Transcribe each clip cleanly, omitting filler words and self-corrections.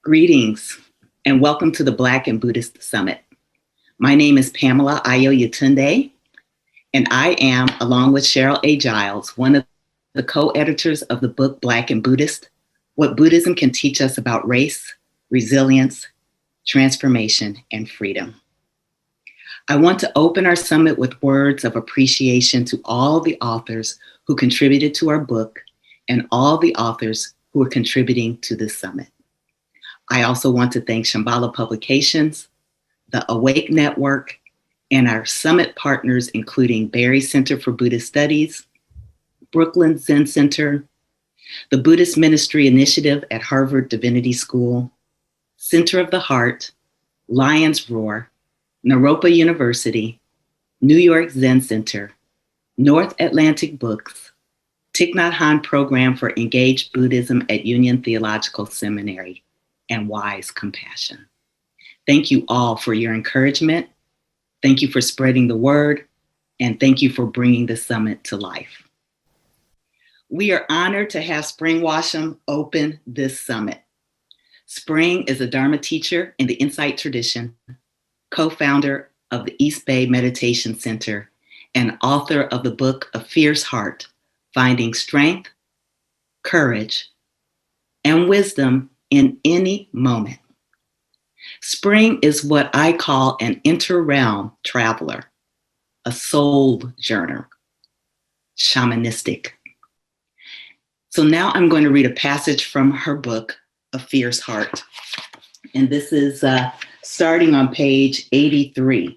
Greetings and welcome to the Black and Buddhist Summit. My name is Pamela Ayo-Yatunde, and I am, along with Cheryl A. Giles, one of the co-editors of the book Black and Buddhist, What Buddhism Can Teach Us About Race, Resilience, Transformation, and Freedom. I want to open our summit with words of appreciation to all the authors who contributed to our book and all the authors who are contributing to this summit. I also want to thank Shambhala Publications, the Awake Network, and our summit partners, including Barry Center for Buddhist Studies, Brooklyn Zen Center, the Buddhist Ministry Initiative at Harvard Divinity School, Center of the Heart, Lion's Roar, Naropa University, New York Zen Center, North Atlantic Books, Thich Nhat Hanh Program for Engaged Buddhism at Union Theological Seminary, and Wise Compassion. Thank you all for your encouragement. Thank you for spreading the word, and thank you for bringing the summit to life. We are honored to have Spring Washam open this summit. Spring is a Dharma teacher in the Insight tradition, co-founder of the East Bay Meditation Center, and author of the book A Fierce Heart, Finding Strength, Courage, and Wisdom in Any Moment. Spring is what I call an inter-realm traveler, a soul journeyer, shamanistic. So now I'm going to read a passage from her book, A Fierce Heart. And this is starting on page 83,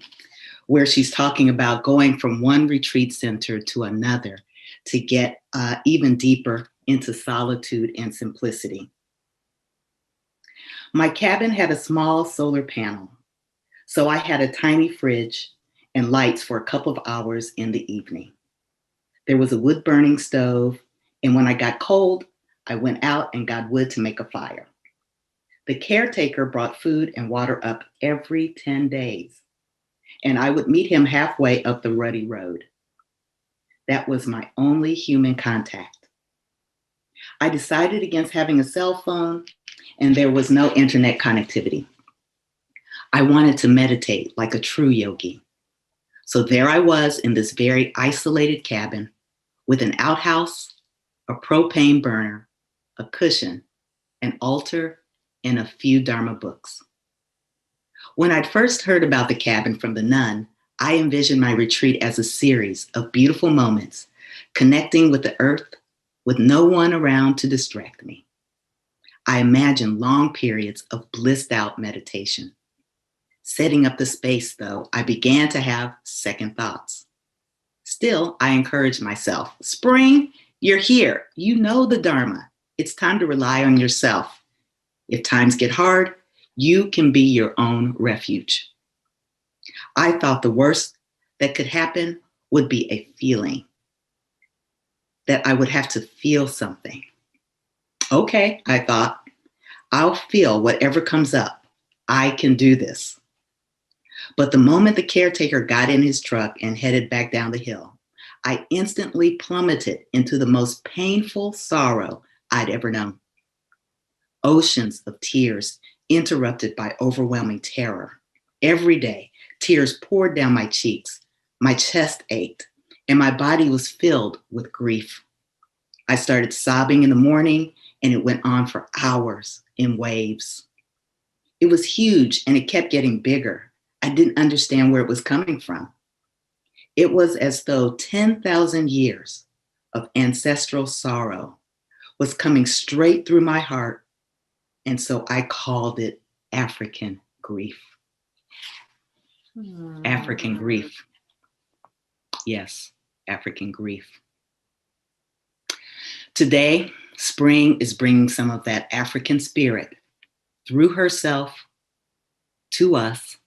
where she's talking about going from one retreat center to another to get even deeper into solitude and simplicity. My cabin had a small solar panel, so I had a tiny fridge and lights for a couple of hours in the evening. There was a wood-burning stove, and when I got cold, I went out and got wood to make a fire. The caretaker brought food and water up every 10 days, and I would meet him halfway up the rutty road. That was my only human contact. I decided against having a cell phone, and there was no internet connectivity. I wanted to meditate like a true yogi. So there I was in this very isolated cabin with an outhouse, a propane burner, a cushion, an altar, and a few Dharma books. When I'd first heard about the cabin from the nun, I envisioned my retreat as a series of beautiful moments, connecting with the earth with no one around to distract me. I imagined long periods of blissed out meditation. Setting up the space, though, I began to have second thoughts. Still, I encouraged myself. Spring, you're here. You know the Dharma. It's time to rely on yourself. If times get hard, you can be your own refuge. I thought the worst that could happen would be a feeling, that I would have to feel something. Okay, I thought, I'll feel whatever comes up. I can do this. But the moment the caretaker got in his truck and headed back down the hill, I instantly plummeted into the most painful sorrow I'd ever known. Oceans of tears interrupted by overwhelming terror. Every day, tears poured down my cheeks, my chest ached, and my body was filled with grief. I started sobbing in the morning, and it went on for hours in waves. It was huge, and it kept getting bigger. I didn't understand where it was coming from. It was as though 10,000 years of ancestral sorrow was coming straight through my heart, and so I called it African grief. African grief. Yes, African grief. Today, Spring is bringing some of that African spirit through herself to us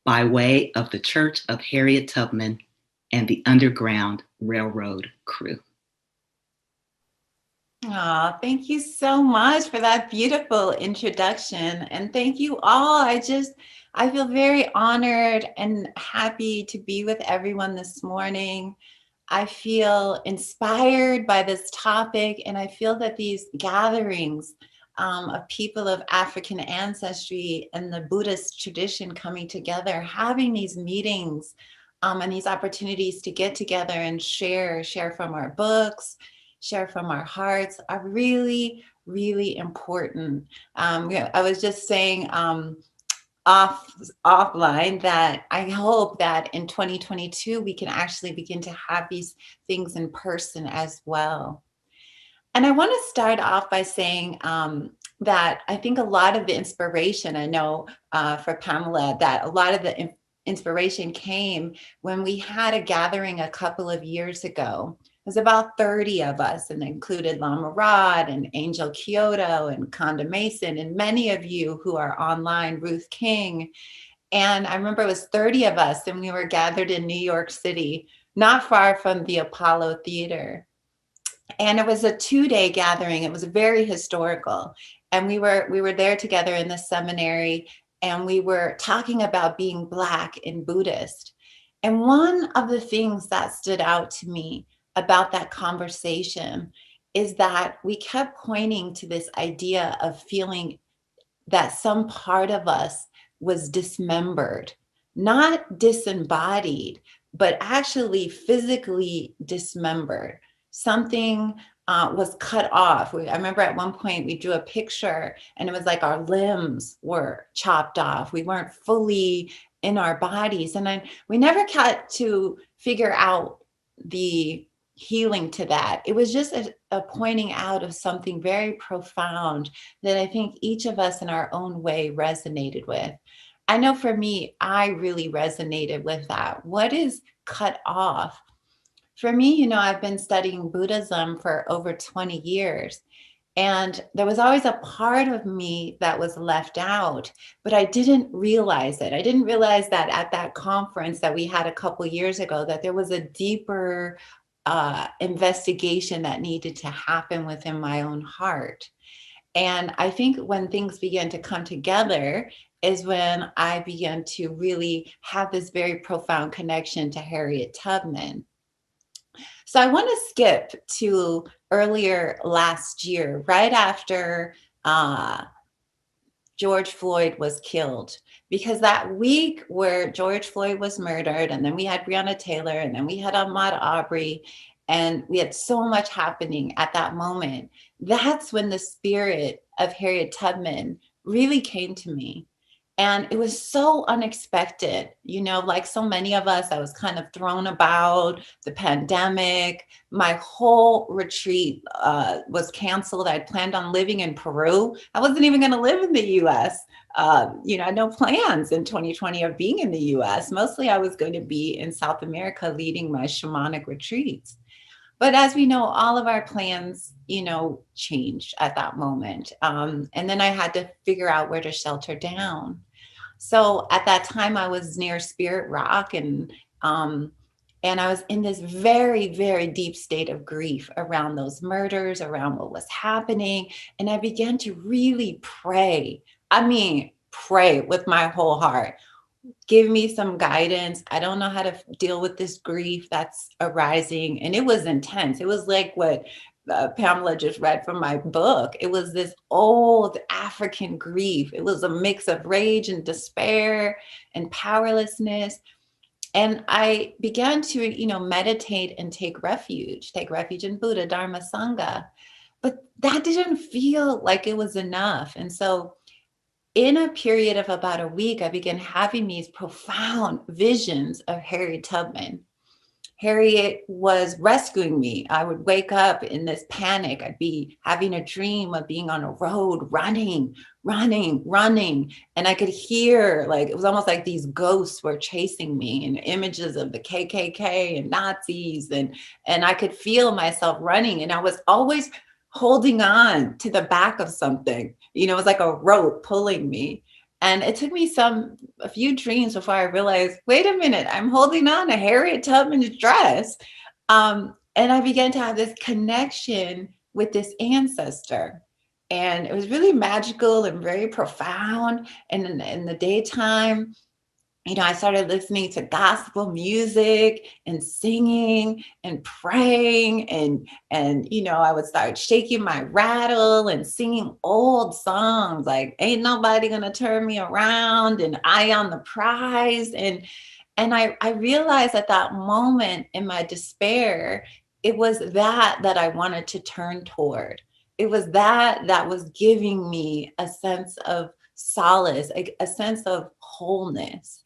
by way of the Church of Harriet Tubman and the Underground Railroad crew. Oh, thank you so much for that beautiful introduction. And thank you all. I feel very honored and happy to be with everyone this morning. I feel inspired by this topic, and I feel that these gatherings of people of African ancestry and the Buddhist tradition coming together, having these meetings and these opportunities to get together and share from our books, share from our hearts, are really, really important. I was just saying offline that I hope that in 2022 we can actually begin to have these things in person as well. And I want to start off by saying that I think a lot of the inspiration, I know for Pamela, that a lot of the inspiration came when we had a gathering a couple of years ago. It was about 30 of us, and it included Lama Rod and Angel Kyoto and Conda Mason, and many of you who are online, Ruth King. And I remember it was 30 of us, and we were gathered in New York City, not far from the Apollo Theater. And it was a 2-day gathering. It was very historical. And we were there together in the seminary, and we were talking about being Black and Buddhist. And one of the things that stood out to me about that conversation is that we kept pointing to this idea of feeling that some part of us was dismembered, not disembodied, but actually physically dismembered. Something was cut off. I remember at one point we drew a picture, and it was like our limbs were chopped off. We weren't fully in our bodies. And we never got to figure out the healing to that. It was just a pointing out of something very profound that I think each of us in our own way resonated with. I know for me, I really resonated with that. What is cut off? For me, I've been studying Buddhism for over 20 years. And there was always a part of me that was left out, but I didn't realize it. I didn't realize that at that conference that we had a couple years ago, that there was a deeper investigation that needed to happen within my own heart. And I think when things began to come together is when I began to really have this very profound connection to Harriet Tubman. So I want to skip to earlier last year, right after George Floyd was killed, because that week where George Floyd was murdered, and then we had Breonna Taylor, and then we had Ahmaud Arbery, and we had so much happening at that moment. That's when the spirit of Harriet Tubman really came to me. And it was so unexpected, like so many of us, I was kind of thrown about the pandemic. My whole retreat was canceled. I'd planned on living in Peru. I wasn't even going to live in the US. I had no plans in 2020 of being in the US. Mostly I was going to be in South America leading my shamanic retreats. But as we know, all of our plans, changed at that moment. And then I had to figure out where to shelter down. So at that time, I was near Spirit Rock, and I was in this very, very deep state of grief around those murders, around what was happening. And I began to really pray. I mean, pray with my whole heart. Give me some guidance. I don't know how to deal with this grief that's arising. And it was intense. It was like what Pamela just read from my book. It was this old African grief. It was a mix of rage and despair and powerlessness. And I began to, meditate and take refuge in Buddha, Dharma, Sangha. But that didn't feel like it was enough. And so in a period of about a week, I began having these profound visions of Harriet Tubman. Harriet was rescuing me. I would wake up in this panic. I'd be having a dream of being on a road, running. And I could hear, like, it was almost like these ghosts were chasing me, and images of the KKK and Nazis. And I could feel myself running. And I was always holding on to the back of something. It was like a rope pulling me. And it took me a few dreams before I realized, wait a minute, I'm holding on to Harriet Tubman's dress. And I began to have this connection with this ancestor. And it was really magical and very profound. And in the daytime, I started listening to gospel music and singing and praying, and I would start shaking my rattle and singing old songs like "Ain't Nobody Gonna Turn Me Around" and "Eye on the Prize." And I realized at that moment in my despair, it was that I wanted to turn toward. It was that was giving me a sense of solace, a sense of wholeness.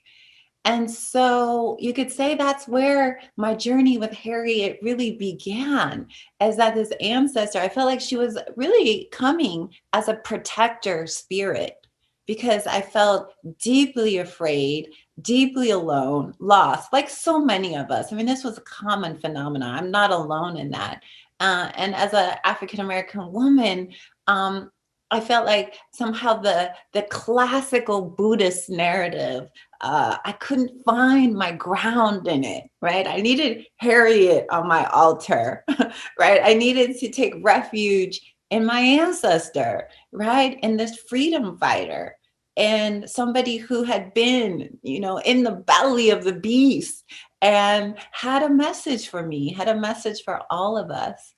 And so you could say that's where my journey with Harriet really began, as that this ancestor, I felt like she was really coming as a protector spirit, because I felt deeply afraid, deeply alone, lost, like so many of us. I mean, this was a common phenomenon. I'm not alone in that. And as an African American woman, I felt like somehow the classical Buddhist narrative, I couldn't find my ground in it, right? I needed Harriet on my altar, right? I needed to take refuge in my ancestor, right? In this freedom fighter, and somebody who had been, in the belly of the beast and had a message for me, had a message for all of us.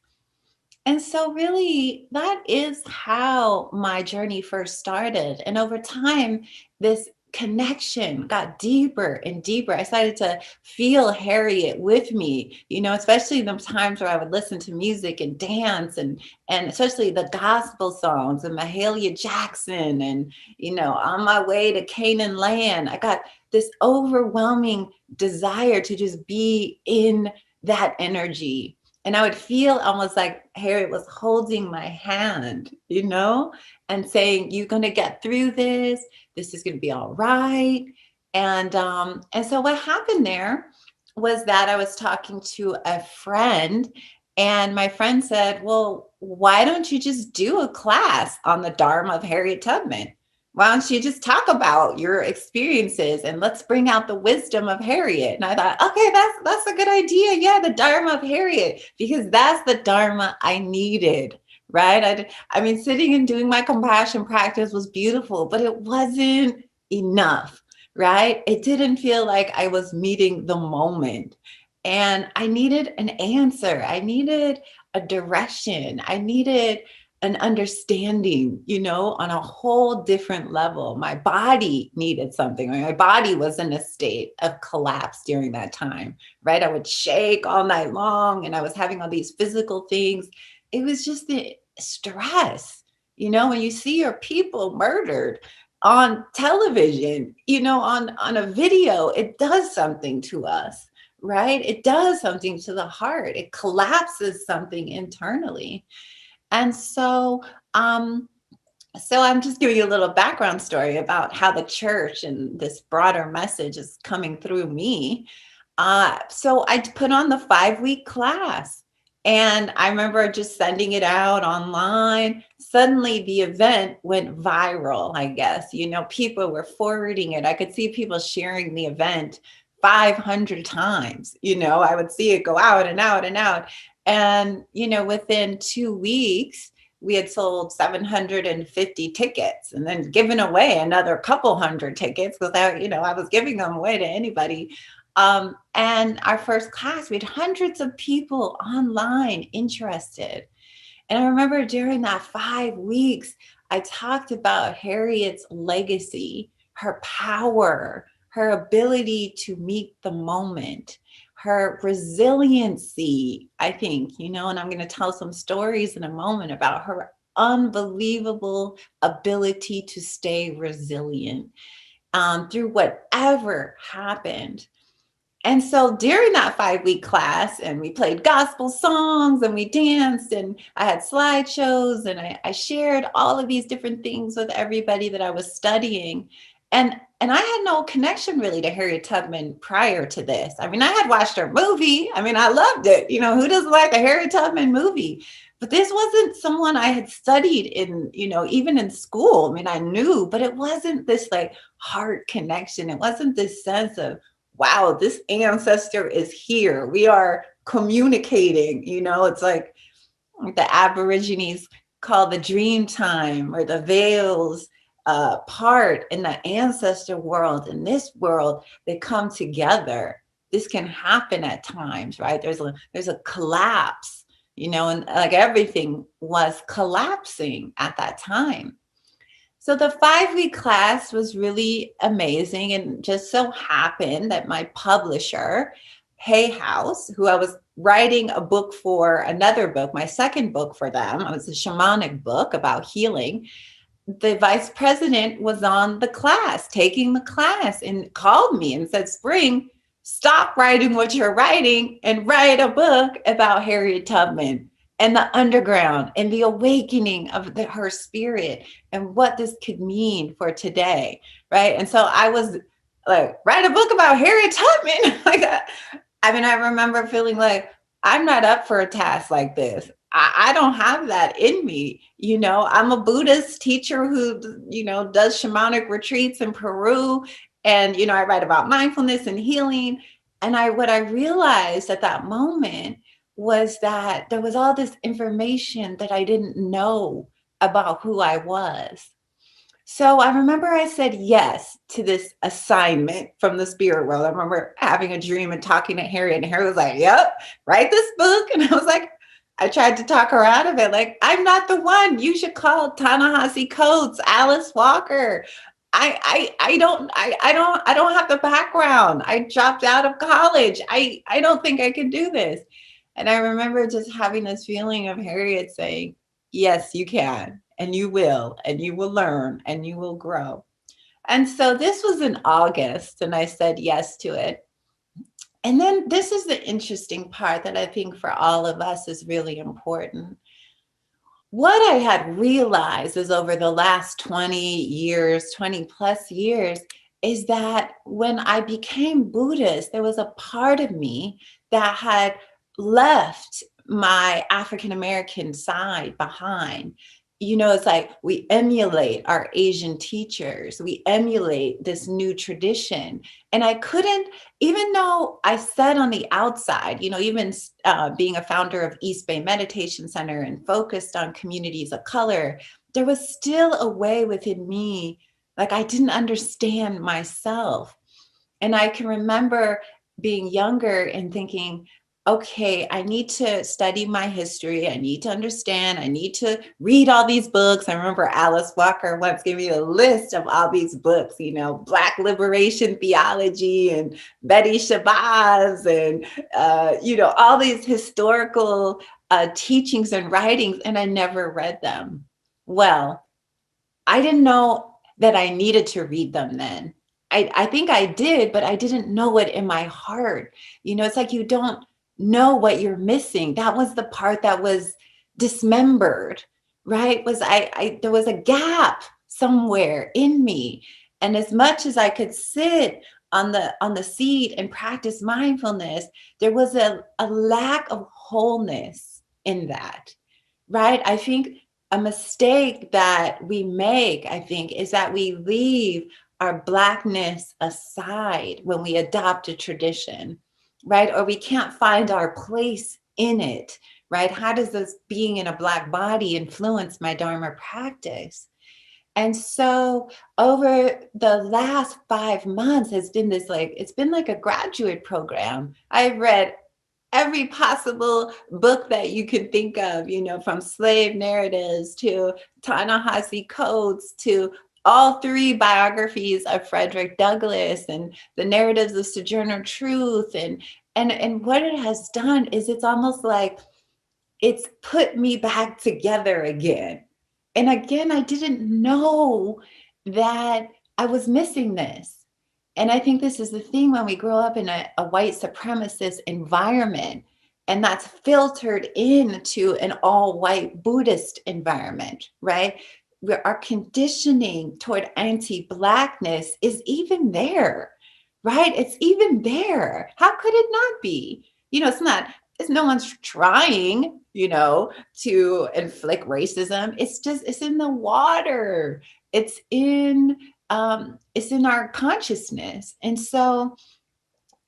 And so, really, that is how my journey first started. And over time, this connection got deeper and deeper. I started to feel Harriet with me, especially the times where I would listen to music and dance, and especially the gospel songs and Mahalia Jackson and, On My Way to Canaan Land. I got this overwhelming desire to just be in that energy, and I would feel almost like Harriet was holding my hand, and saying, "You're going to get through this. This is going to be all right." And so what happened there was that I was talking to a friend, and my friend said, "Well, why don't you just do a class on the Dharma of Harriet Tubman? Why don't you just talk about your experiences and let's bring out the wisdom of Harriet?" And I thought, okay, that's a good idea. Yeah, the Dharma of Harriet, because that's the Dharma I needed, right? I mean, sitting and doing my compassion practice was beautiful, but it wasn't enough, right? It didn't feel like I was meeting the moment. And I needed an answer. I needed a direction. I needed an understanding, on a whole different level. My body needed something. My body was in a state of collapse during that time, right? I would shake all night long and I was having all these physical things. It was just the stress, when you see your people murdered on television, on a video, it does something to us, right? It does something to the heart. It collapses something internally. And so I'm just giving you a little background story about how the church and this broader message is coming through me. So I put on the 5-week class, and I remember just sending it out online. Suddenly the event went viral, I guess. People were forwarding it. I could see people sharing the event 500 times. I would see it go out and out and out. And, within 2 weeks, we had sold 750 tickets and then given away another couple hundred tickets because I was giving them away to anybody. And our first class, we had hundreds of people online interested. And I remember during that 5 weeks, I talked about Harriet's legacy, her power, her ability to meet the moment, her resiliency, I think, and I'm going to tell some stories in a moment about her unbelievable ability to stay resilient through whatever happened. And so during that 5-week class, and we played gospel songs and we danced, and I had slideshows, and I shared all of these different things with everybody that I was studying. And I had no connection really to Harriet Tubman prior to this. I mean, I had watched her movie. I mean, I loved it. Who doesn't like a Harriet Tubman movie? But this wasn't someone I had studied in, even in school. I mean, I knew, but it wasn't this like heart connection. It wasn't this sense of, wow, this ancestor is here. We are communicating, it's like the Aborigines called the dream time, or the veils part in the ancestor world, in this world, they come together. This can happen at times, right? There's a collapse, and like everything was collapsing at that time. So the 5-week class was really amazing, and just so happened that my publisher, Hay House, who I was writing a book for, another book, my second book for them, it was a shamanic book about healing. The vice president was on the class, taking the class, and called me and said, Spring, stop writing what you're writing and write a book about Harriet Tubman and the underground and the awakening of her spirit and what this could mean for today, right? And so I was like, write a book about Harriet Tubman. Like, I mean, I remember feeling like, I'm not up for a task like this. I don't have that in me. I'm a Buddhist teacher who, does shamanic retreats in Peru. And, I write about mindfulness and healing. And what I realized at that moment was that there was all this information that I didn't know about who I was. So I remember I said yes to this assignment from the spirit world. I remember having a dream and talking to Harriet, and Harriet was like, yep, write this book. And I was like, I tried to talk her out of it. Like, I'm not the one. You should call Ta-Nehisi Coates, Alice Walker. I don't have the background. I dropped out of college. I don't think I can do this. And I remember just having this feeling of Harriet saying, yes, you can, and you will learn, and you will grow. And so this was in August, and I said yes to it. And then this is the interesting part that I think for all of us is really important. What I had realized is over the last 20 plus years, is that when I became Buddhist, there was a part of me that had left my African American side behind. It's like we emulate our Asian teachers, we emulate this new tradition. And I couldn't, even though I said on the outside, even being a founder of East Bay Meditation Center and focused on communities of color, there was still a way within me, like I didn't understand myself. And I can remember being younger and thinking, okay, I need to study my history. I need to understand. I need to read all these books. I remember Alice Walker once gave me a list of all these books, Black liberation theology and Betty Shabazz and, all these historical teachings and writings, and I never read them. Well, I didn't know that I needed to read them then. I think I did, but I didn't know it in my heart. It's like you don't know what you're missing. That was the part that was dismembered, right? There was a gap somewhere in me. And as much as I could sit on the seat and practice mindfulness, there was a lack of wholeness in that, right? I think a mistake that we make, I think, is that we leave our Blackness aside when we adopt a tradition, right? Or we can't find our place in it, right? How does this being in a Black body influence my Dharma practice? And so over the last 5 months has been it's been like a graduate program. I've read every possible book that you could think of, from slave narratives to Ta-Nehisi Coates to all 3 biographies of Frederick Douglass and the narratives of Sojourner Truth. And what it has done is it's almost like it's put me back together again. And again, I didn't know that I was missing this. And I think this is the thing when we grow up in a white supremacist environment, and that's filtered into an all-white Buddhist environment, right? Where our conditioning toward anti-blackness is even there, right? It's even there. How could it not be? It's no one's trying, to inflict racism. It's in the water. It's in our consciousness. And so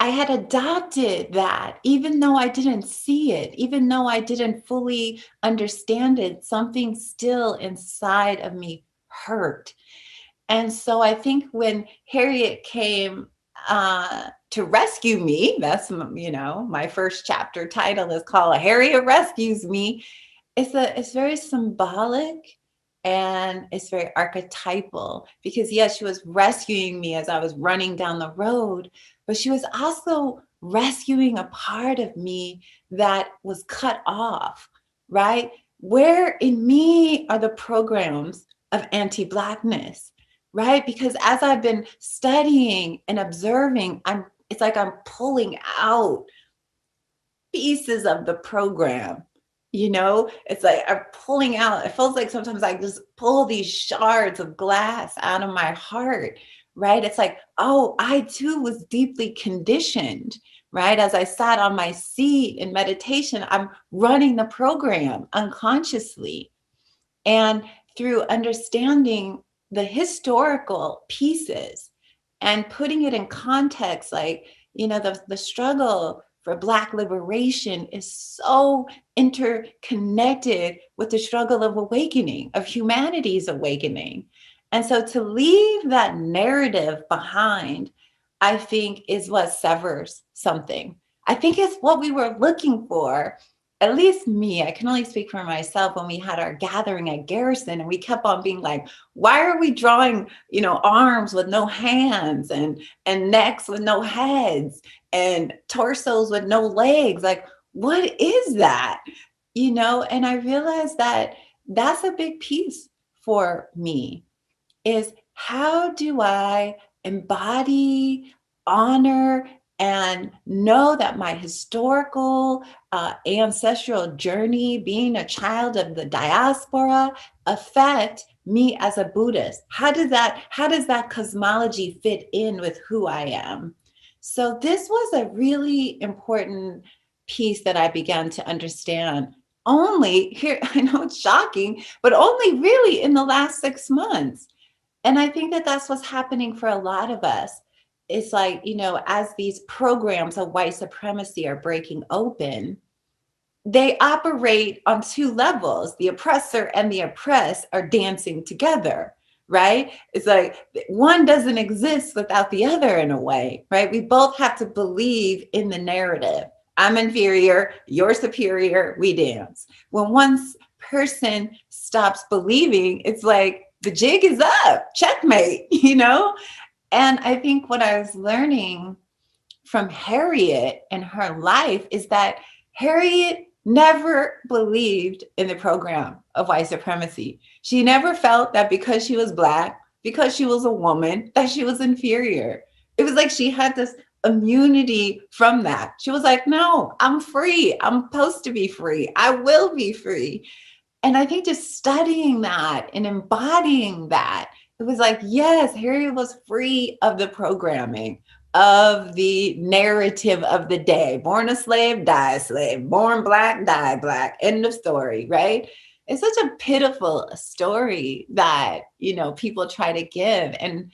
I had adopted that, even though I didn't see it, even though I didn't fully understand it, something still inside of me hurt. And so I think when Harriet came to rescue me, that's, my first chapter title is called Harriet Rescues Me. It's very symbolic and it's very archetypal because yes, she was rescuing me as I was running down the road, but she was also rescuing a part of me that was cut off, right? Where in me are the programs of anti-blackness, right? Because as I've been studying and observing, it's like I'm pulling out pieces of the program. It's like I'm pulling out, it feels like sometimes I just pull these shards of glass out of my heart, right? It's like, oh, I too was deeply conditioned, right? As I sat on my seat in meditation, I'm running the program unconsciously. And through understanding the historical pieces and putting it in context, like, the struggle for Black liberation is so interconnected with the struggle of awakening, of humanity's awakening. And so to leave that narrative behind, I think is what severs something. I think it's what we were looking for, at least me. I can only speak for myself. When we had our gathering at Garrison and we kept on being like, why are we drawing, arms with no hands and necks with no heads and torsos with no legs? Like, what is that? And I realized that that's a big piece for me, is how do I embody, honor, and know that my historical, ancestral journey, being a child of the diaspora, affect me as a Buddhist? How does that cosmology fit in with who I am? So this was a really important piece that I began to understand only here. I know it's shocking, but only really in the last 6 months. And I think that that's what's happening for a lot of us. It's like, as these programs of white supremacy are breaking open, they operate on two levels. The oppressor and the oppressed are dancing together, right? It's like one doesn't exist without the other in a way, right? We both have to believe in the narrative. I'm inferior, you're superior, we dance. When one person stops believing, it's like the jig is up, checkmate, And I think what I was learning from Harriet and her life is that Harriet never believed in the program of white supremacy. She never felt that because she was Black, because she was a woman, that she was inferior. It was like she had this immunity from that. She was like, no, I'm free. I'm supposed to be free. I will be free. And I think just studying that and embodying that, it was like, yes, Harriet was free of the programming, of the narrative of the day. Born a slave, die a slave. Born Black, die Black. End of story, right? It's such a pitiful story that, people try to give. And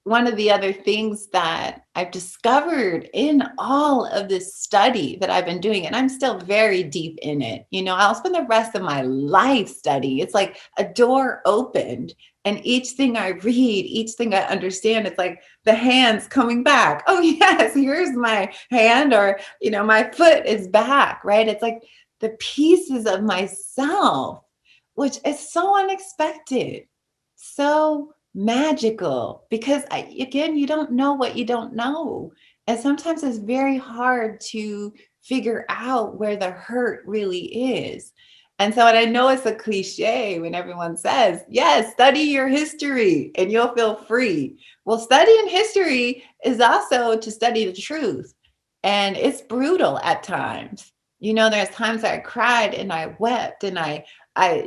one of the other things that I've discovered in all of this study that I've been doing, and I'm still very deep in it, I'll spend the rest of my life studying. It's like a door opened, and each thing I read, each thing I understand, it's like the hands coming back. Oh, yes, here's my hand, or, my foot is back, right? It's like the pieces of myself, which is so unexpected, so magical, because again, you don't know what you don't know. And sometimes it's very hard to figure out where the hurt really is. And so, and I know it's a cliche when everyone says, yes, study your history and you'll feel free. Well, studying history is also to study the truth. And it's brutal at times. There's times I cried and I wept, and I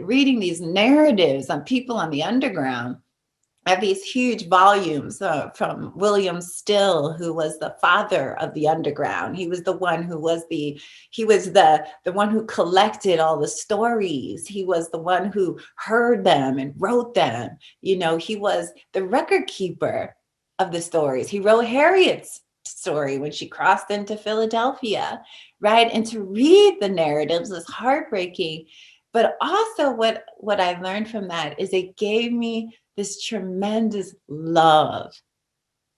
reading these narratives on people on the underground. I have these huge volumes from William Still, who was the father of the underground. He was the one who was the one who collected all the stories. He was the one who heard them and wrote them. He was the record keeper of the stories. He wrote Harriet's story when she crossed into Philadelphia, right? And to read the narratives was heartbreaking. But also what I learned from that is it gave me this tremendous love,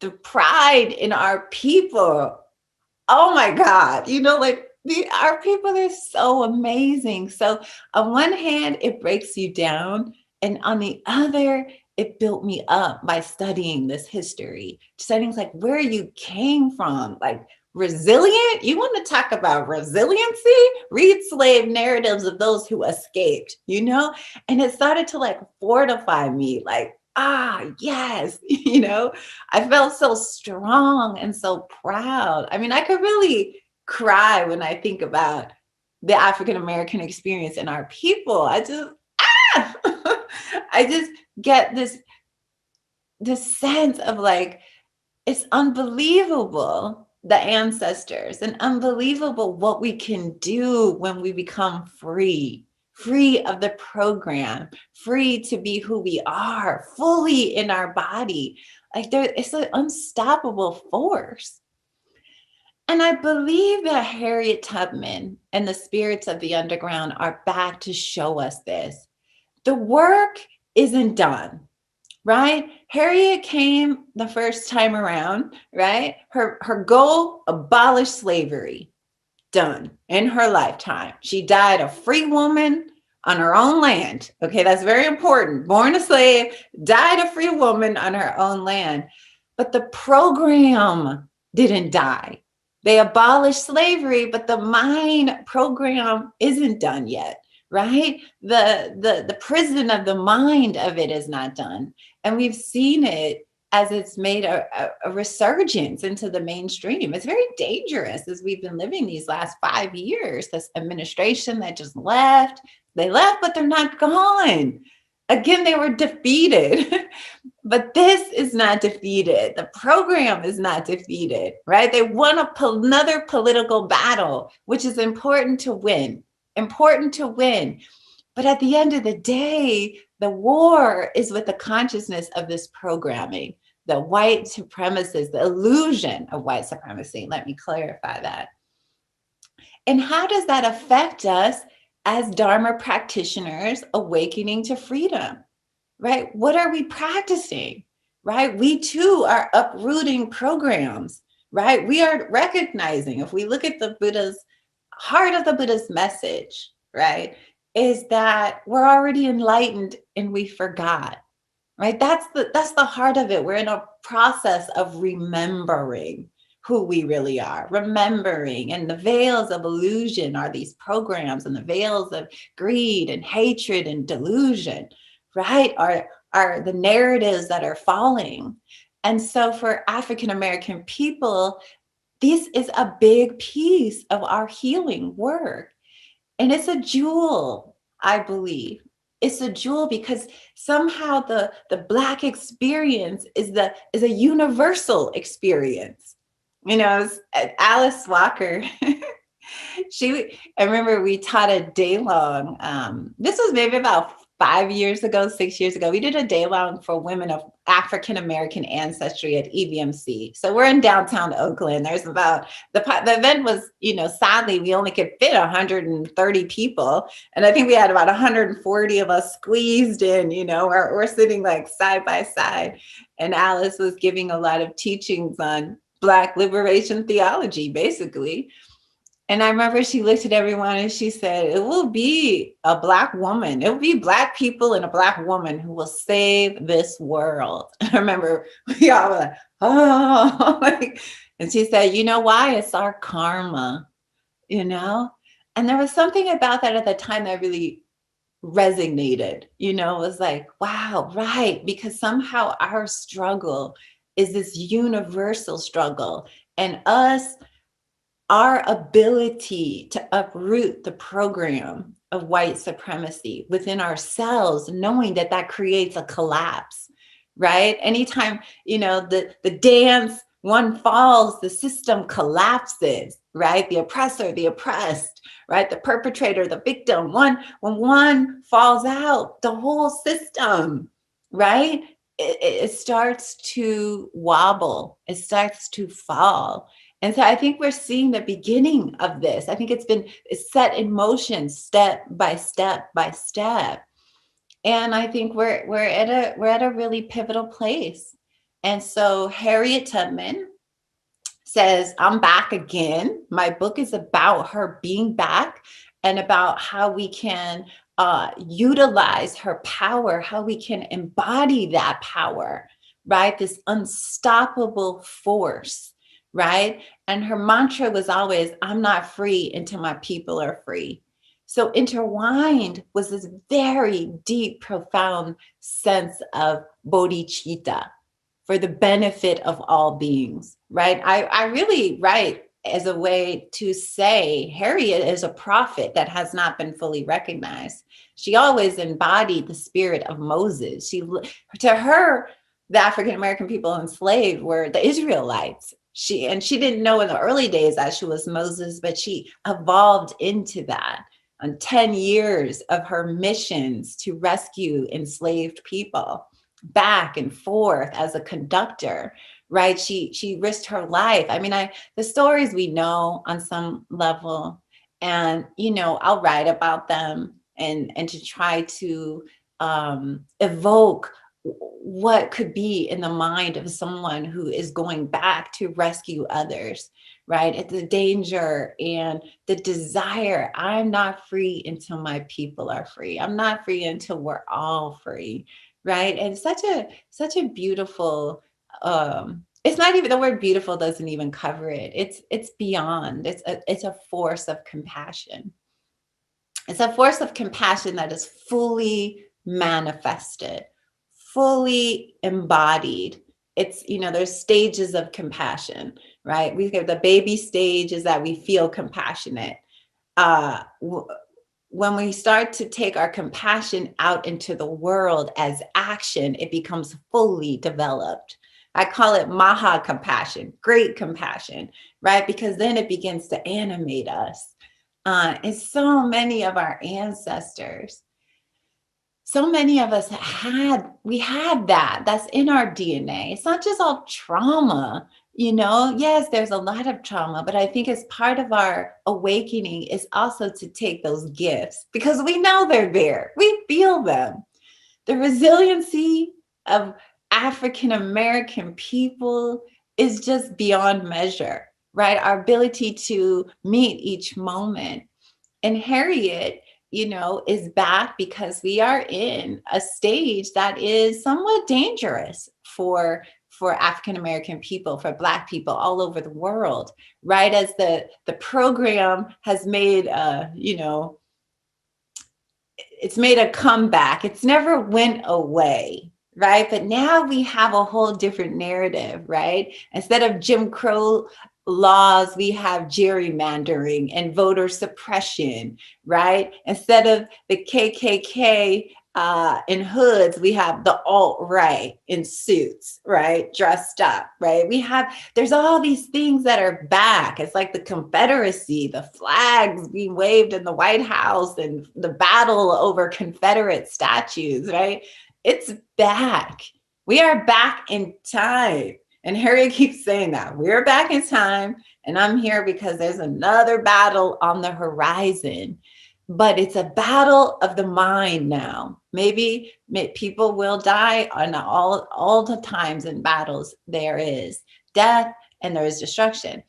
the pride in our people. Oh my God, like our people are so amazing. So on one hand, it breaks you down. And on the other, it built me up by studying this history, studying like where you came from, like resilient. You want to talk about resiliency? Read slave narratives of those who escaped, and it started to like fortify me, like, yes, I felt so strong and so proud. I mean, I could really cry when I think about the African American experience and our people. I just I just get this sense of like, it's unbelievable, the ancestors, and unbelievable what we can do when we become free of the program, free to be who we are, fully in our body. Like it's an unstoppable force. And I believe that Harriet Tubman and the spirits of the underground are back to show us this. The work isn't done, right? Harriet came the first time around, right? Her goal, abolish slavery, done in her lifetime. She died a free woman on her own land. Okay, that's very important. Born a slave, died a free woman on her own land. But the program didn't die. They abolished slavery, but the mind program isn't done yet, right? The prison of the mind of it is not done. And we've seen it as it's made a resurgence into the mainstream. It's very dangerous as we've been living these last 5 years. This administration that just left, they left, but they're not gone. Again, they were defeated, but this is not defeated. The program is not defeated, right? They won another political battle, which is important to win. But at the end of the day, the war is with the consciousness of this programming, the white supremacists, the illusion of white supremacy. Let me clarify that. And how does that affect us as Dharma practitioners awakening to freedom, right? What are we practicing, right? We too are uprooting programs, right? We are recognizing, if we look at the Buddha's heart of the Buddha's message, right, is that we're already enlightened and we forgot, right? That's the heart of it. We're in a process of remembering who we really are, remembering, and the veils of illusion are these programs, and the veils of greed and hatred and delusion, right, are the narratives that are falling. And so for African American people, this is a big piece of our healing work. And it's a jewel, I believe. It's a jewel because somehow the Black experience is a universal experience. Alice Walker, I remember we taught a day long, this was maybe about 5 years ago, 6 years ago, we did a day long for women of African American ancestry at EVMC. So we're in downtown Oakland. There's about, the event was, sadly, we only could fit 130 people. And I think we had about 140 of us squeezed in, we're sitting like side by side. And Alice was giving a lot of teachings on Black liberation theology, basically. And I remember she looked at everyone and she said, it will be a Black woman. It will be Black people and a Black woman who will save this world. I remember we all were like, oh, and she said, you know why? It's our karma, And there was something about that at the time that really resonated, it was like, wow, right. Because somehow our struggle is this universal struggle, and our ability to uproot the program of white supremacy within ourselves, knowing that creates a collapse, right? Anytime, the dance, one falls, the system collapses, right? The oppressor, the oppressed, right? The perpetrator, the victim. When one falls out, the whole system, right? it starts to wobble, it starts to fall. And so I think we're seeing the beginning of this. I think it's set in motion step by step by step. And I think we're at a really pivotal place. And so Harriet Tubman says, I'm back again. My book is about her being back and about how we can utilize her power, how we can embody that power, right? This unstoppable force, right? And her mantra was always, I'm not free until my people are free. So intertwined was this very deep, profound sense of bodhicitta, for the benefit of all beings, right? I really write as a way to say Harriet is a prophet that has not been fully recognized. She always embodied the spirit of Moses. To her, the African American people enslaved were the Israelites. She didn't know in the early days that she was Moses, but she evolved into that. On 10 years of her missions to rescue enslaved people, back and forth as a conductor, right? She risked her life. I mean, the stories we know on some level, and I'll write about them and to try to evoke what could be in the mind of someone who is going back to rescue others, right? At the danger and the desire. I'm not free until my people are free. I'm not free until we're all free, right? And such a beautiful, it's not even, the word beautiful doesn't even cover it. It's beyond. It's a force of compassion. It's a force of compassion that is fully manifested, fully embodied. It's, there's stages of compassion, right? We have the baby stage is that we feel compassionate. When we start to take our compassion out into the world as action, it becomes fully developed. I call it Maha compassion, great compassion, right? Because then it begins to animate us. And so many of our ancestors, so many of us we had that. That's in our DNA. It's not just all trauma, Yes, there's a lot of trauma, but I think as part of our awakening is also to take those gifts because we know they're there. We feel them. The resiliency of African American people is just beyond measure, right? Our ability to meet each moment. And Harriet, is back because we are in a stage that is somewhat dangerous for African American people, for Black people all over the world, right? As the program has made, it's made a comeback. It's never went away, right? But now we have a whole different narrative, right? Instead of Jim Crow laws, we have gerrymandering and voter suppression, right? Instead of the KKK in hoods, we have the alt-right in suits, right? Dressed up, right? There's all these things that are back. It's like the Confederacy, the flags being waved in the White House and the battle over Confederate statues, right? It's back. We are back in time. And Harriet keeps saying that we're back in time, and I'm here because there's another battle on the horizon. But it's a battle of the mind now. Maybe people will die on all the times in battles. There is death and there is destruction.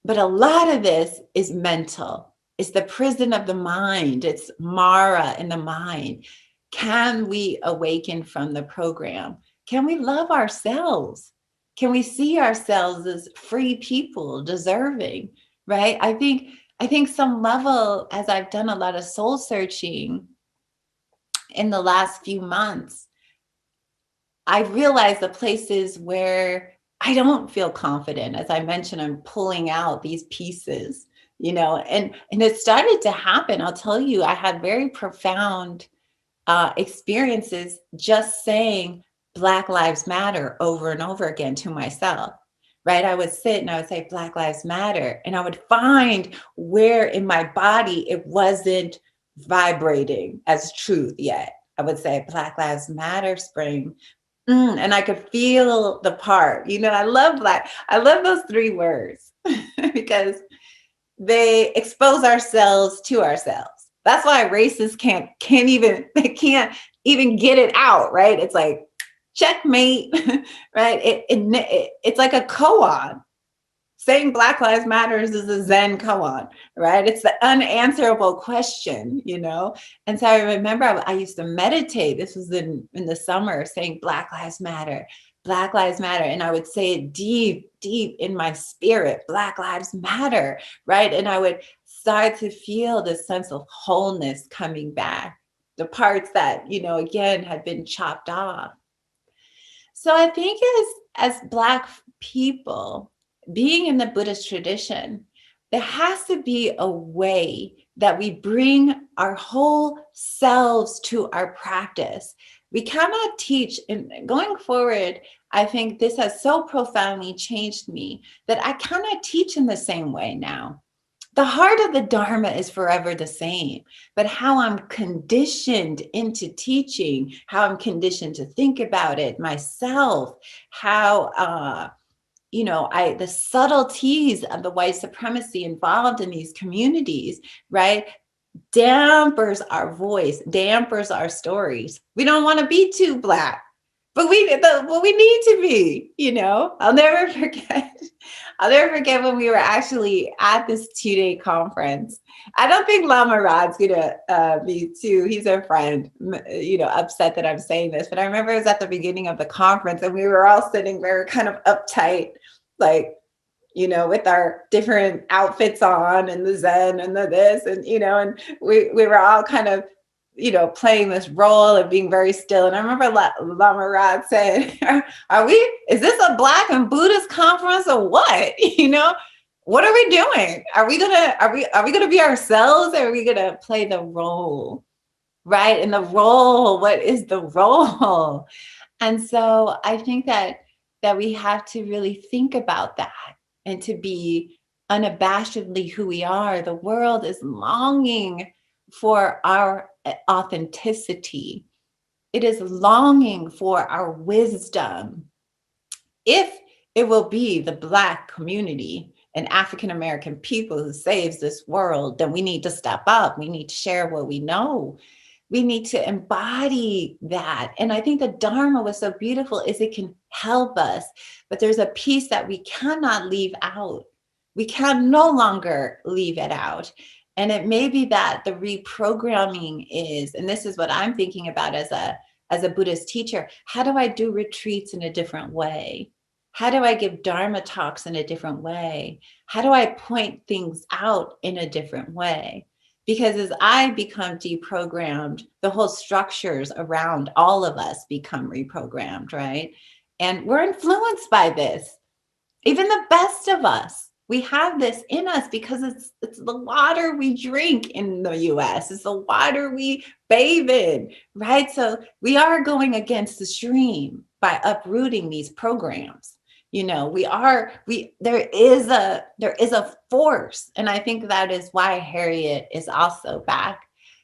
But a lot of this is mental. It's the prison of the mind. It's Mara in the mind. Can we awaken from the program? Can we love ourselves? Can we see ourselves as free people, deserving, right? I think some level, as I've done a lot of soul searching in the last few months, I realized the places where I don't feel confident. As I mentioned, I'm pulling out these pieces, and it started to happen. I'll tell you, I had very profound experiences just saying Black Lives Matter over and over again to myself, right? I would sit and I would say Black Lives Matter, and I would find where in my body it wasn't vibrating as truth yet. I would say Black Lives Matter, Spring. And I could feel the part. I love that. I love those 3 words because they expose ourselves to ourselves. That's why racists can't even get it out, right? It's like checkmate, right? It's like a koan. Saying Black Lives Matters is a Zen koan, right? It's the unanswerable question, And so I remember I used to meditate. This was in the summer, saying Black Lives Matter, Black Lives Matter. And I would say it deep, deep in my spirit, Black Lives Matter, right? And I would start to feel this sense of wholeness coming back, the parts that, again, had been chopped off. So I think as Black people, being in the Buddhist tradition, there has to be a way that we bring our whole selves to our practice. We cannot teach, and going forward, I think this has so profoundly changed me that I cannot teach in the same way now. The heart of the Dharma is forever the same, but how I'm conditioned into teaching, how I'm conditioned to think about it myself, how, the subtleties of the white supremacy involved in these communities, right, dampers our voice, dampers our stories. We don't want to be too Black, but we need to be, I'll never forget. I'll never forget when we were actually at this 2-day conference. I don't think Lama Rod's gonna be too, he's a friend, upset that I'm saying this, but I remember it was at the beginning of the conference and we were all sitting very kind of uptight, like, with our different outfits on and the Zen and the this, and, and we were all kind of, playing this role and being very still. And I remember Lama Rod said, is this a Black and Buddhist conference or what? What are we doing? Are we gonna be ourselves, or are we gonna play the role? Right? And the role, what is the role? And so I think that we have to really think about that and to be unabashedly who we are. The world is longing for our authenticity. It is longing for our wisdom. If it will be the Black community and African American people who saves this world, then we need to step up. We need to share what we know. We need to embody that. And I think the Dharma was so beautiful is it can help us, but there's a piece that we cannot leave out. We can no longer leave it out. And it may be that the reprogramming is, and this is what I'm thinking about as a Buddhist teacher, how do I do retreats in a different way? How do I give Dharma talks in a different way? How do I point things out in a different way? Because as I become deprogrammed, the whole structures around all of us become reprogrammed, right? And we're influenced by this. Even the best of us, we have this in us because it's the water we drink in the US. It's the water we bathe in, right? So we are going against the stream by uprooting these programs. There is a force. And I think that is why Harriet is also back.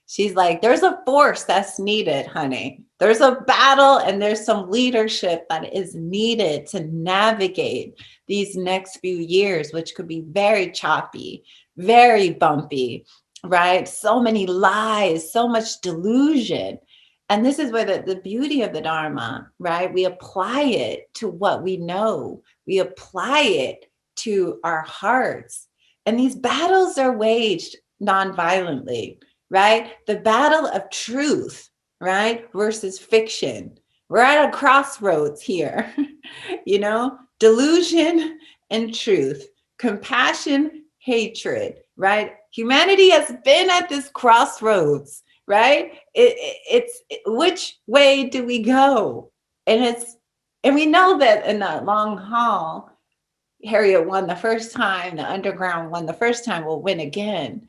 She's like, there's a force that's needed, honey. There's a battle and there's some leadership that is needed to navigate these next few years, which could be very choppy, very bumpy, right? So many lies, so much delusion. And this is where the beauty of the Dharma, right? We apply it to what we know. We apply it to our hearts. And these battles are waged non-violently, right? The battle of truth, right? Versus fiction. We're at a crossroads here, delusion and truth, compassion, hatred, right? Humanity has been at this crossroads, right? It's which way do we go? And we know that in the long haul, Harriet won the first time, the underground won the first time, will win again.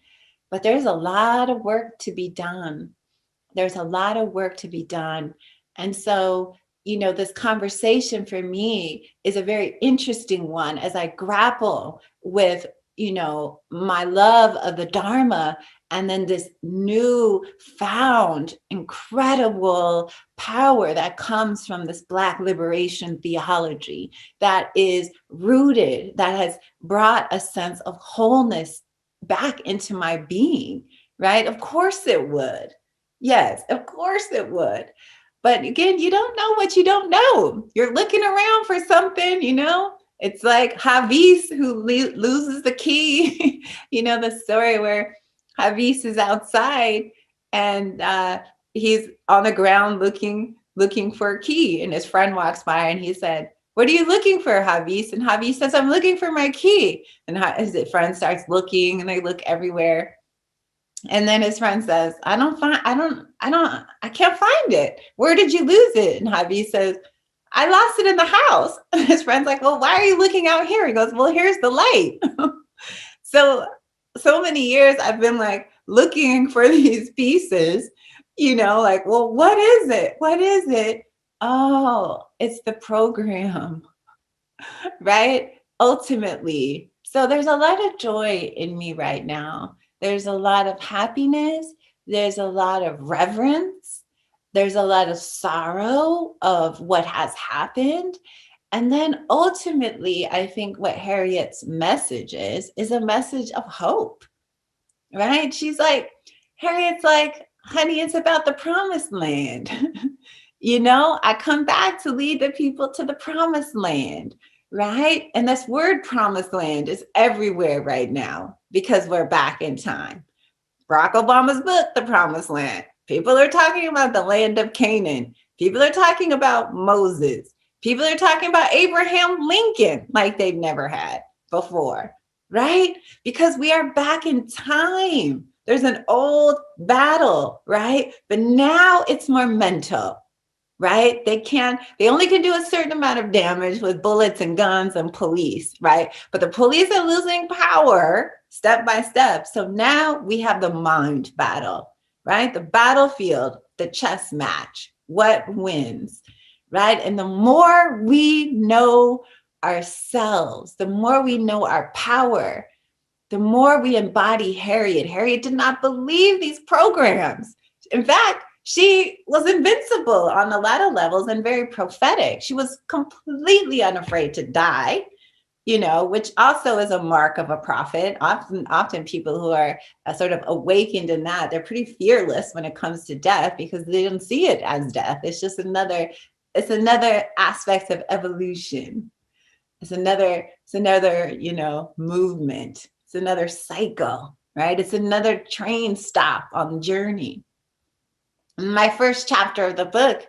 But there's a lot of work to be done. There's a lot of work to be done. And so, this conversation for me is a very interesting one as I grapple with my love of the Dharma, and then this new found incredible power that comes from this Black liberation theology that is rooted, that has brought a sense of wholeness back into my being, right? Of course it would. Yes, of course it would. But again, you don't know what you don't know. You're looking around for something, It's like Hafiz who loses the key. The story where Hafiz is outside and he's on the ground looking for a key. And his friend walks by and he said, "What are you looking for, Hafiz?" And Hafiz says, "I'm looking for my key." And his friend starts looking and they look everywhere. And then his friend says, I can't find it. Where did you lose it? And Hafiz says, "I lost it in the house." And his friend's like, "Well, why are you looking out here?" He goes, "Well, here's the light." So many years I've been like looking for these pieces, like, well, what is it? What is it? Oh, it's the program, right? Ultimately. So there's a lot of joy in me right now. There's a lot of happiness. There's a lot of reverence. There's a lot of sorrow of what has happened. And then ultimately, I think what Harriet's message is a message of hope, right? Harriet's like, honey, it's about the promised land. I come back to lead the people to the promised land, right? And this word promised land is everywhere right now because we're back in time. Barack Obama's book, The Promised Land. People are talking about the land of Canaan. People are talking about Moses. People are talking about Abraham Lincoln like they've never had before, right? Because we are back in time. There's an old battle, right? But now it's more mental, right? They only can do a certain amount of damage with bullets and guns and police, right? But the police are losing power step by step. So now we have the mind battle, right? The battlefield, the chess match, what wins, right? And the more we know ourselves, the more we know our power, the more we embody Harriet. Harriet did not believe these programs. In fact, she was invincible on a lot of levels and very prophetic. She was completely unafraid to die, which also is a mark of a prophet. Often people who are sort of awakened in that, they're pretty fearless when it comes to death because they don't see it as death. It's just another aspect of evolution. It's another, movement. It's another cycle, right? It's another train stop on the journey. In my first chapter of the book,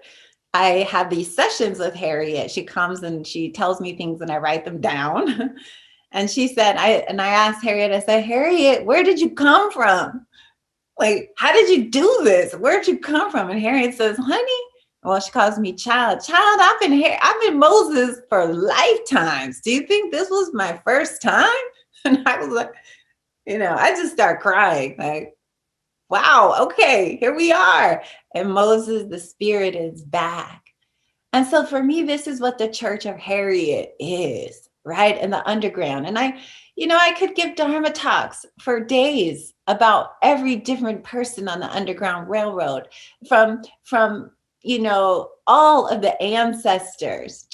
I have these sessions with Harriet. She comes and she tells me things and I write them down. And she said, I asked Harriet, I said, "Harriet, where did you come from? Like, how did you do this? Where'd you come from?" And Harriet says, "Honey," well, she calls me child. "Child, I've been Moses for lifetimes. Do you think this was my first time?" And I was like, I just start crying. Like, wow, okay, here we are. And Moses, the spirit is back. And so for me, this is what the Church of Harriet is, right? In the underground. And I could give Dharma talks for days about every different person on the Underground Railroad, from all of the ancestors,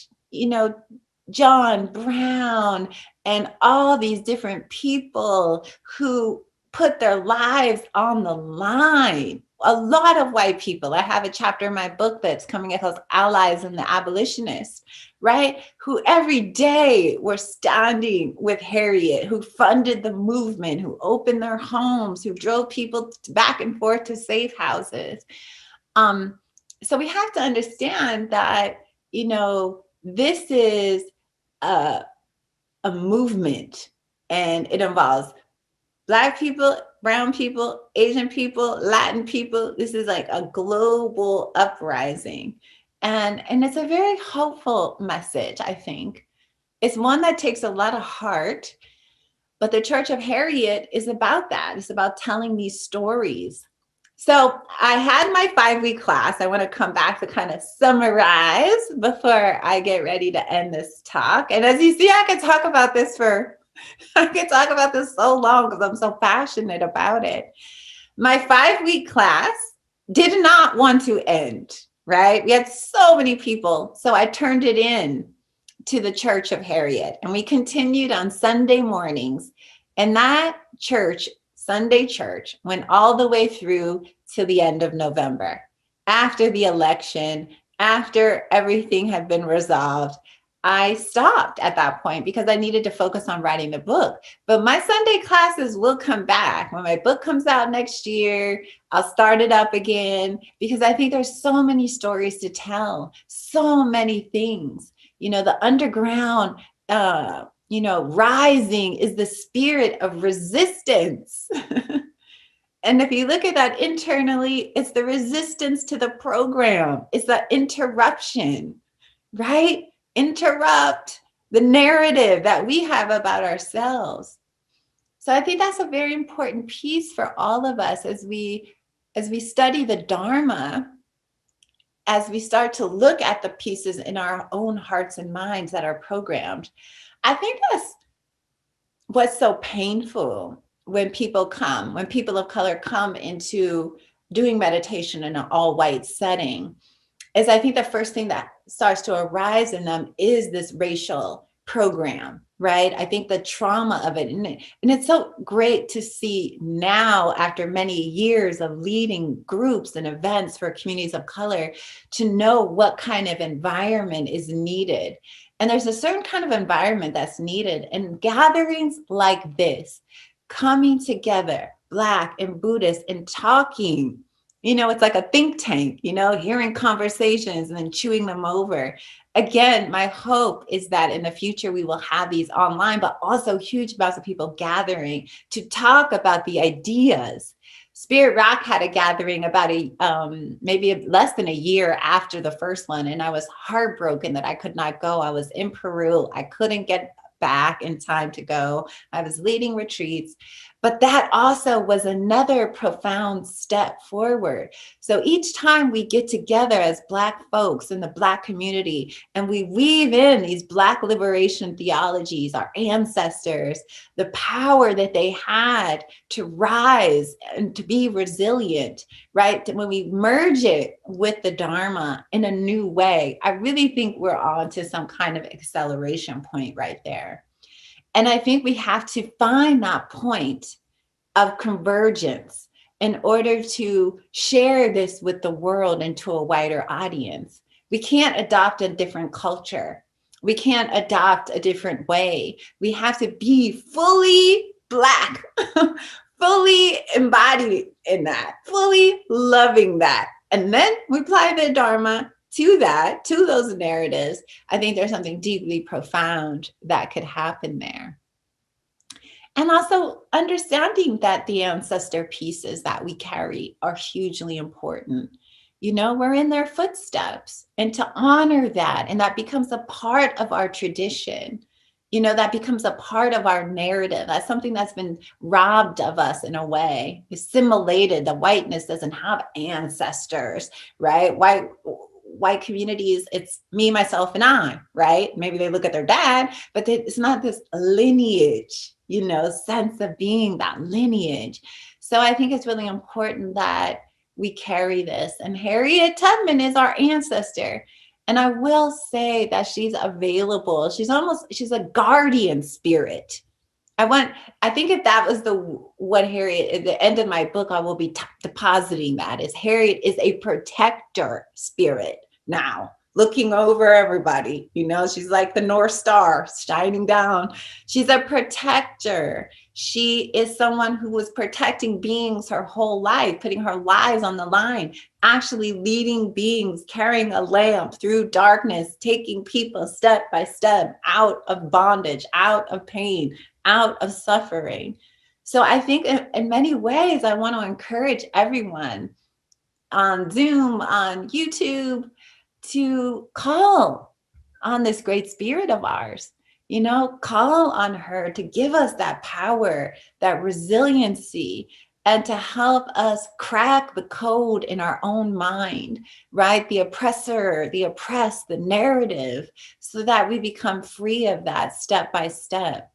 John Brown, and all these different people who put their lives on the line. A lot of white people. I have a chapter in my book that's coming out called Allies and the Abolitionists, right? Who every day were standing with Harriet, who funded the movement, who opened their homes, who drove people back and forth to safe houses. So we have to understand that, this is a movement, and it involves Black people, brown people, Asian people, Latin people. This is like a global uprising. And it's a very hopeful message, I think. It's one that takes a lot of heart, but the Church of Harriet is about that. It's about telling these stories. So I had my 5-week class. I want to come back to kind of summarize before I get ready to end this talk. And as you see, I could talk about this for I could talk about this so long because I'm so passionate about it. My 5-week class did not want to end, right? We had so many people. So I turned it in to the Church of Harriet, and we continued on Sunday mornings. And that church, Sunday church, went all the way through to the end of November. After the election, after everything had been resolved, I stopped at that point because I needed to focus on writing the book. But my Sunday classes will come back. When my book comes out next year, I'll start it up again because I think there's so many stories to tell, so many things. You know, the underground, rising is the spirit of resistance. And if you look at that internally, it's the resistance to the program. It's the interruption, right? Interrupt the narrative that we have about ourselves. So I think that's a very important piece for all of us as we study the Dharma, as we start to look at the pieces in our own hearts and minds that are programmed. I think that's what's so painful when people of color come into doing meditation in an all-white setting, is I think the first thing that starts to arise in them is this racial program, right? I think the trauma of it. And it's so great to see now, after many years of leading groups and events for communities of color, to know what kind of environment is needed. And there's a certain kind of environment that's needed. And gatherings like this, coming together, Black and Buddhist, and talking, it's like a think tank, hearing conversations and then chewing them over. Again, my hope is that in the future, we will have these online, but also huge amounts of people gathering to talk about the ideas. Spirit Rock had a gathering about maybe less than a year after the first one. And I was heartbroken that I could not go. I was in Peru. I couldn't get back in time to go. I was leading retreats. But that also was another profound step forward. So each time we get together as Black folks in the Black community and we weave in these Black liberation theologies, our ancestors, the power that they had to rise and to be resilient, right? When we merge it with the Dharma in a new way, I really think we're on to some kind of acceleration point right there. And I think we have to find that point of convergence in order to share this with the world and to a wider audience. We can't adopt a different culture. We can't adopt a different way. We have to be fully Black, fully embodied in that, fully loving that. And then we apply the Dharma to that, to those narratives. I think there's something deeply profound that could happen there. And also understanding that the ancestor pieces that we carry are hugely important. We're in their footsteps, and to honor that, and that becomes a part of our tradition. That becomes a part of our narrative. That's something that's been robbed of us in a way, assimilated. The whiteness doesn't have ancestors, right? White communities, it's me, myself, and I, right? Maybe they look at their dad, but it's not this lineage, sense of being that lineage. So I think it's really important that we carry this. And Harriet Tubman is our ancestor. And I will say that she's available. She's a guardian spirit. I think if that was what Harriet, at the end of my book, I will be depositing that, is Harriet is a protector spirit now, looking over everybody. She's like the North Star shining down. She's a protector. She is someone who was protecting beings her whole life, putting her lives on the line, actually leading beings, carrying a lamp through darkness, taking people step by step out of bondage, out of pain, out of suffering. So I think in many ways, I want to encourage everyone on Zoom, on YouTube, to call on this great spirit of ours, call on her to give us that power, that resiliency, and to help us crack the code in our own mind, right? The oppressor, the oppressed, the narrative, so that we become free of that step by step.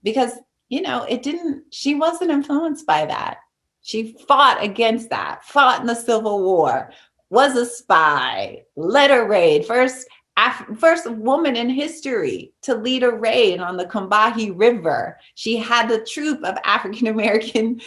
because, she wasn't influenced by that. She fought against that, fought in the Civil War, was a spy, led a raid, first woman in history to lead a raid on the Combahee River. She had the troop of African American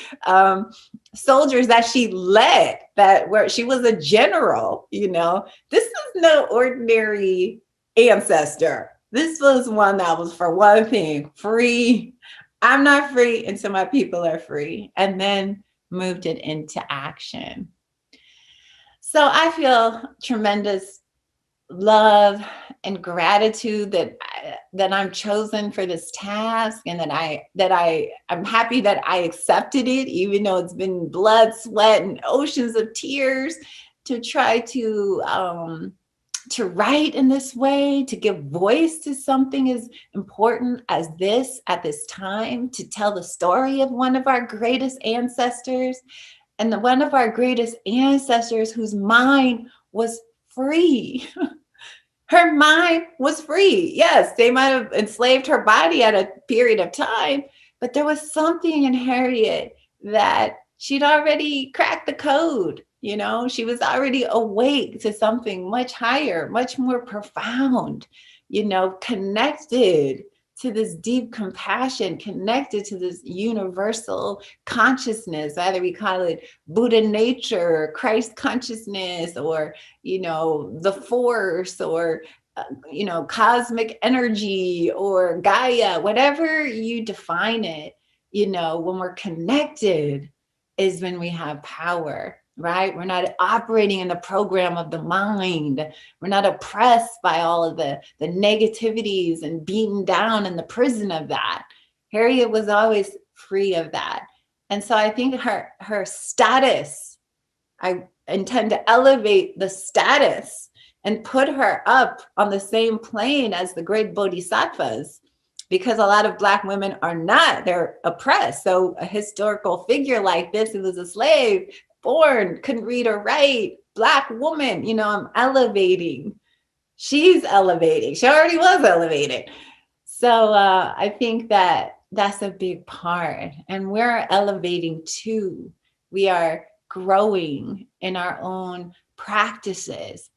soldiers that she led, where she was a general. This is no ordinary ancestor. This was one that was, for one thing, free. I'm not free until my people are free, and then moved it into action. So I feel tremendous love and gratitude that I'm chosen for this task, and that I'm happy that I accepted it, even though it's been blood, sweat, and oceans of tears to try to write in this way, to give voice to something as important as this at this time, to tell the story of one of our greatest ancestors, and one of our greatest ancestors whose mind was free. Her mind was free. Yes, they might have enslaved her body at a period of time, but there was something in Harriet that she'd already cracked the code. She was already awake to something much higher, much more profound, connected to this deep compassion, connected to this universal consciousness, whether we call it Buddha nature, Christ consciousness, or, the force, or, cosmic energy, or Gaia, whatever you define it, when we're connected is when we have power. Right? We're not operating in the program of the mind. We're not oppressed by all of the negativities and beaten down in the prison of that. Harriet was always free of that. And so I think her status, I intend to elevate the status and put her up on the same plane as the great bodhisattvas, because a lot of Black women are not, they're oppressed. So a historical figure like this, who was a slave, born, couldn't read or write, Black woman, I'm elevating. She's elevating. She already was elevated. So I think that's a big part. And we're elevating too. We are growing in our own practices.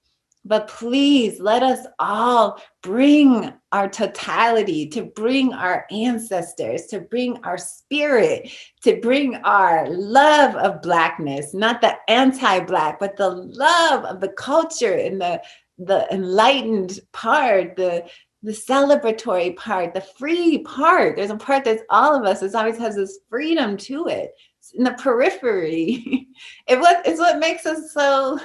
But please let us all bring our totality, to bring our ancestors, to bring our spirit, to bring our love of Blackness, not the anti-Black, but the love of the culture and the enlightened part, the celebratory part, the free part. There's a part that's all of us. It always has this freedom to it. It's in the periphery. It's what makes us so...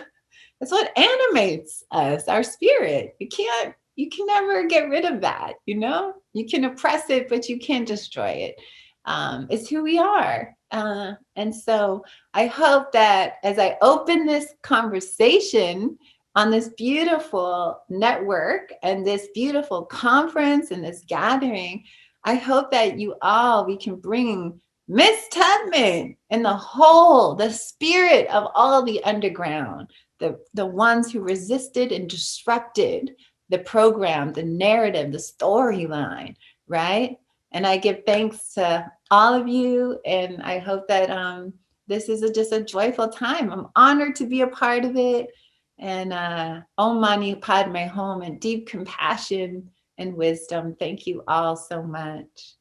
It's what animates us, our spirit. You can never get rid of that, You can oppress it, but you can't destroy it. It's who we are. And so I hope that as I open this conversation on this beautiful network and this beautiful conference and this gathering, I hope that we can bring Miss Tubman and the spirit of all the underground, the ones who resisted and disrupted the program, the narrative, the storyline, right? And I give thanks to all of you, and I hope that this is just a joyful time. I'm honored to be a part of it. And Om Mani Padme Hum, and deep compassion and wisdom. Thank you all so much.